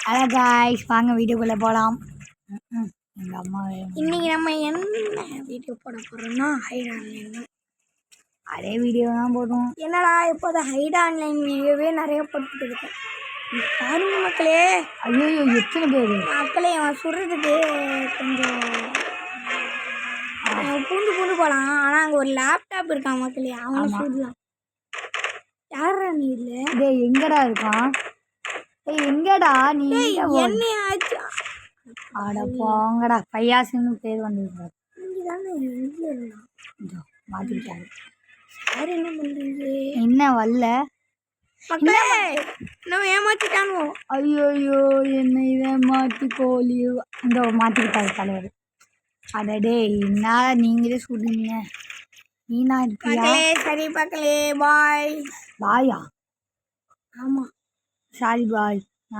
Hello guys, வாங்க வீடியோக்குள்ளே போகலாம். எங்கள் அம்மா இன்னைக்கு நம்ம என்ன வீடியோ போட போகிறோம்னா ஹைட் ஆன்லைன் தான். அதே வீடியோ தான் போடுவோம். என்னடா இப்போது ஹைட் ஆன்லைன் வீடியோவே நிறைய போட்டுட்டு இருக்கேன். பாருங்க மக்களே. ஐயோ எத்தனை பேர் மக்களே, அவன் சுடுறதுக்கு கொஞ்சம் பூண்டு போகலாம். ஆனால் அங்கே ஒரு லேப்டாப் இருக்கான் மக்களே, அவனை சுடலாம். யாரா நீ இல்லை? டேய் எங்கடா இருக்கான்? எங்கடா நீ? என்னையாச்சு ஆட போங்கடா. பையாசுன்னு பேர் வந்துருக்காரு. இங்கே தானே இதோ மாற்றிக்கிட்டாரு. யார் என்ன பண்ணுறீங்க? என்ன வரல மக்களே, நம்ம ஏமாற்றிட்டானோ? ஐயோயோ என்ன இதை மாற்றி கோழி இந்த மாற்றிக்கிட்டாரு தலைவர். அடடே என்ன நீங்களே சொல்றீங்க. நீனா இருப்பியா? சரி மக்களே, பாய். பாயா? ஆமாம், சாரி பாய்.